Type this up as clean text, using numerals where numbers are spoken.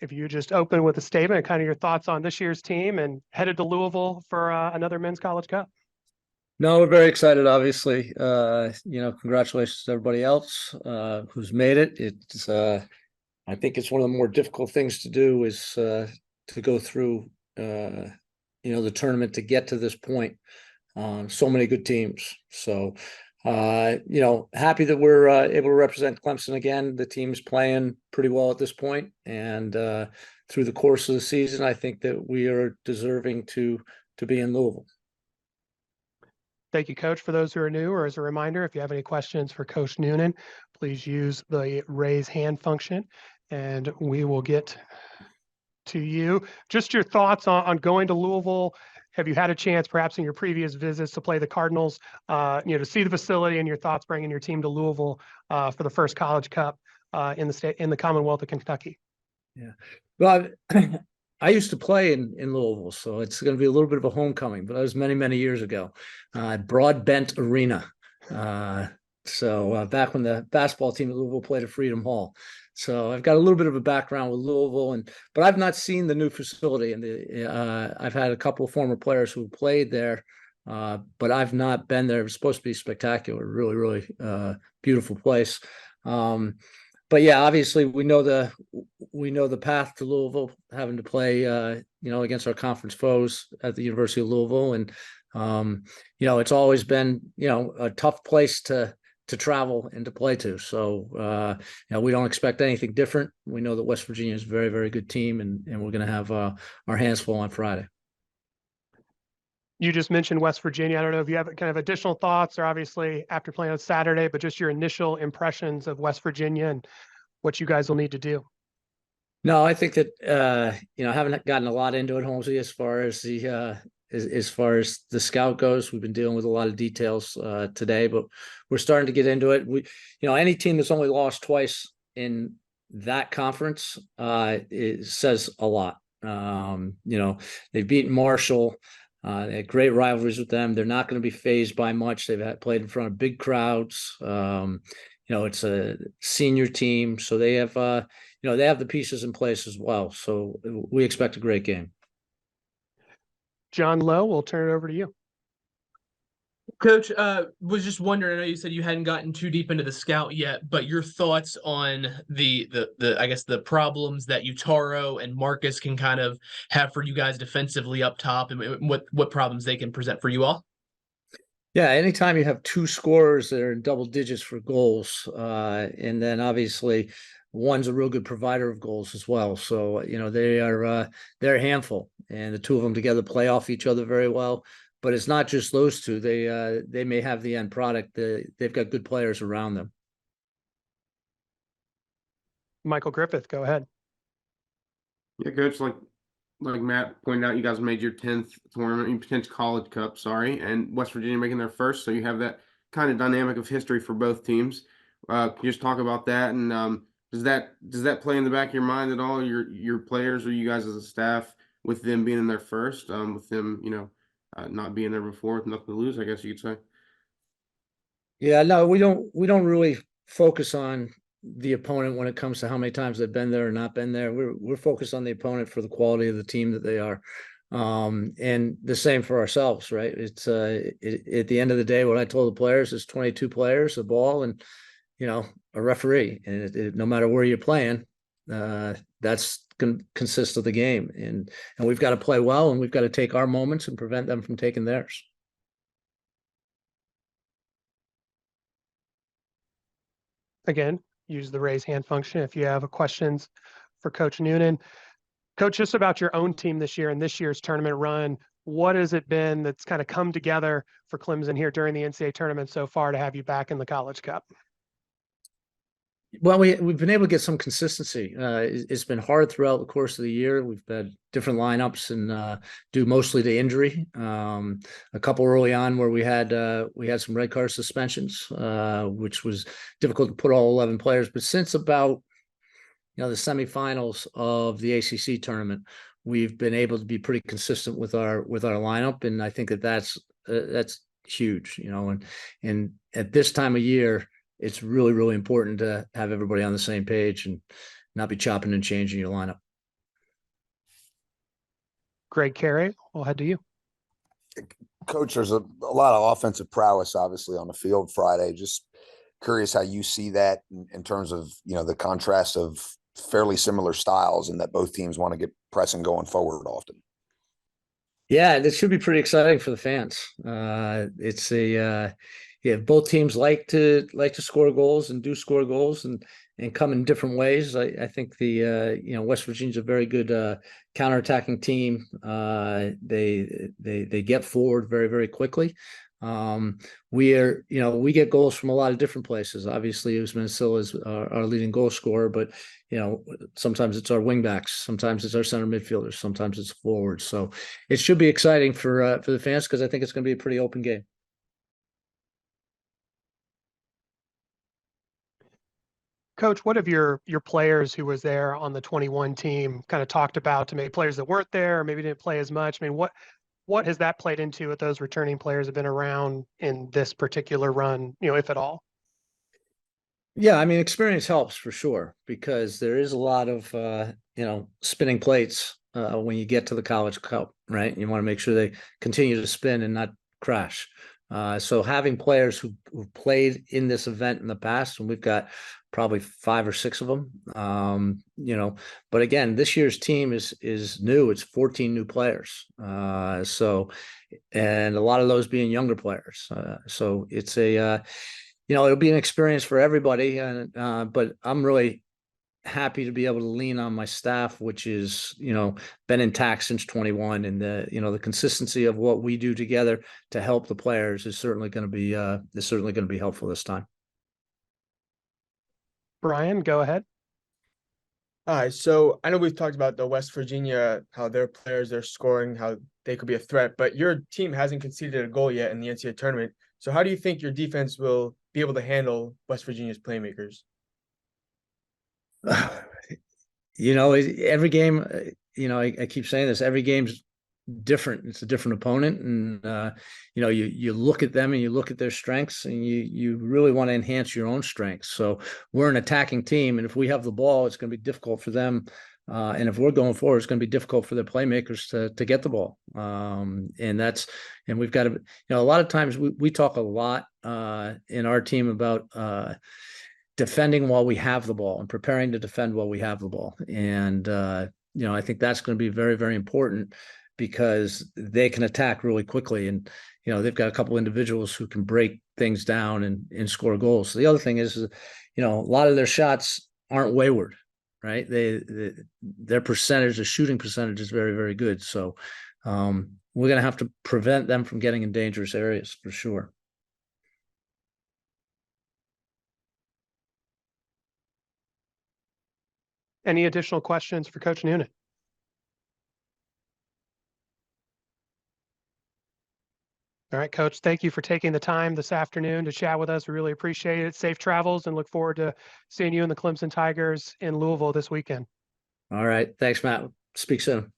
if you just open with a statement and kind of your thoughts on this year's team and headed to Louisville for another Men's College Cup. No, we're very excited, obviously. Congratulations to everybody else who's made it. It's I think it's one of the more difficult things to do is to go through the tournament to get to this point. So many good teams. So happy that we're able to represent Clemson again. The team's playing pretty well at this point, and through the course of the season, I think that we are deserving to be in Louisville. Thank you, Coach. For those who are new, or as a reminder, if you have any questions for Coach Noonan, please use the raise hand function and we will get to you. Just your thoughts on going to Louisville. Have you had a chance, perhaps in your previous visits, to play the Cardinals, to see the facility, and your thoughts bringing your team to Louisville for the first College Cup in the Commonwealth of Kentucky? Yeah. Well, I used to play in Louisville, so it's going to be a little bit of a homecoming, but that was many, many years ago. Broadbent Arena. So back when the basketball team at Louisville played at Freedom Hall. So I've got a little bit of a background with Louisville, but I've not seen the new facility. And I've had a couple of former players who played there, but I've not been there. It was supposed to be spectacular, really, really beautiful place. But yeah, obviously we know the path to Louisville, having to play against our conference foes at the University of Louisville, and it's always been a tough place to travel and to play to. So we don't expect anything different. We know that West Virginia is a very, very good team, and we're going to have our hands full on Friday. You just mentioned West Virginia. I don't know if you have kind of additional thoughts, or obviously after playing on Saturday, but just your initial impressions of West Virginia and what you guys will need to do. No, I think that I haven't gotten a lot into it, Holmesy, as far as the scout goes. We've been dealing with a lot of details today, but we're starting to get into it. Any team that's only lost twice in that conference, it says a lot. They've beaten Marshall. They had great rivalries with them. They're not going to be fazed by much. They've played in front of big crowds. It's a senior team, so they have the pieces in place as well. So we expect a great game. John Lowe, we'll turn it over to you. Coach, was just wondering, I know you said you hadn't gotten too deep into the scout yet, but your thoughts on the problems that Utaro and Marcus can kind of have for you guys defensively up top, and what problems they can present for you all? Yeah, anytime you have two scorers that are in double digits for goals, and then obviously one's a real good provider of goals as well. So, they're a handful, and the two of them together play off each other very well. But it's not just those two. They may have the end product. They've got good players around them. Michael Griffith, go ahead. Yeah, Coach, like Matt pointed out, you guys made your 10th tournament, potential College Cup, and West Virginia making their first. So you have that kind of dynamic of history for both teams. Can you just talk about that? And does that play in the back of your mind at all? Your players, or you guys as a staff, with them being in their first, with them, not being there before, with nothing to lose, I guess you could say. Yeah, no, we don't really focus on the opponent when it comes to how many times they've been there or not been there. We're focused on the opponent for the quality of the team that they are, and the same for ourselves, right? It's at the end of the day, what I told the players is 22 players, a ball, and a referee, and no matter where you're playing, that's consist of the game, and we've got to play well, and we've got to take our moments and prevent them from taking theirs. Again, use the raise hand function if you have questions for Coach Noonan. Coach, just about your own team this year and this year's tournament run, what has it been that's kind of come together for Clemson here during the NCAA tournament so far to have you back in the College Cup? Well, we've been able to get some consistency. It's been hard throughout the course of the year. We've had different lineups, and due mostly to injury. A couple early on where we had some red card suspensions, which was difficult to put all 11 players. But since about the semifinals of the ACC tournament, we've been able to be pretty consistent with our lineup, and I think that's huge. And at this time of year, it's really, really important to have everybody on the same page and not be chopping and changing your lineup. Greg Carey, we'll head to you. Coach, there's a lot of offensive prowess, obviously, on the field Friday. Just curious how you see that in terms of, the contrast of fairly similar styles and that both teams want to get pressing going forward often. Yeah, this should be pretty exciting for the fans. Both teams like to score goals and do score goals and come in different ways. I think West Virginia's a very good counterattacking team. They get forward very, very quickly. We get goals from a lot of different places. Obviously, Usman Silla is our leading goal scorer, but sometimes it's our wingbacks, sometimes it's our center midfielders, sometimes it's forwards. So it should be exciting for the fans because I think it's going to be a pretty open game. Coach, what have your players who was there on the 21 team kind of talked about to maybe players that weren't there or maybe didn't play as much? I mean, what has that played into with those returning players have been around in this particular run, if at all? Yeah, I mean, experience helps for sure because there is a lot of spinning plates when you get to the College Cup, right? You want to make sure they continue to spin and not crash. So having players who played in this event in the past, and we've got probably 5 or 6 of them, but again, this year's team is new. It's 14 new players. And a lot of those being younger players. So it's it'll be an experience for everybody. But I'm really happy to be able to lean on my staff, which is, been intact since 21, and the consistency of what we do together to help the players is certainly going to be helpful this time. Brian, go ahead. Hi, so I know we've talked about the West Virginia, how their players are scoring, how they could be a threat, but your team hasn't conceded a goal yet in the NCAA tournament. So how do you think your defense will be able to handle West Virginia's playmakers? Every game, I keep saying this, every game's different. It's a different opponent. And, you look at them and you look at their strengths and you really want to enhance your own strengths. So we're an attacking team. And if we have the ball, it's going to be difficult for them. And if we're going forward, it's going to be difficult for their playmakers to get the ball. And we've got to, a lot of times we talk a lot in our team about defending while we have the ball and preparing to defend while we have the ball. And, I think that's going to be very, very important because they can attack really quickly. And, they've got a couple individuals who can break things down and score goals. So the other thing is, a lot of their shots aren't wayward, right? Their percentage, the shooting percentage is very, very good. So we're going to have to prevent them from getting in dangerous areas for sure. Any additional questions for Coach Noonan? All right, Coach, thank you for taking the time this afternoon to chat with us. We really appreciate it. Safe travels and look forward to seeing you and the Clemson Tigers in Louisville this weekend. All right. Thanks, Matt. Speak soon.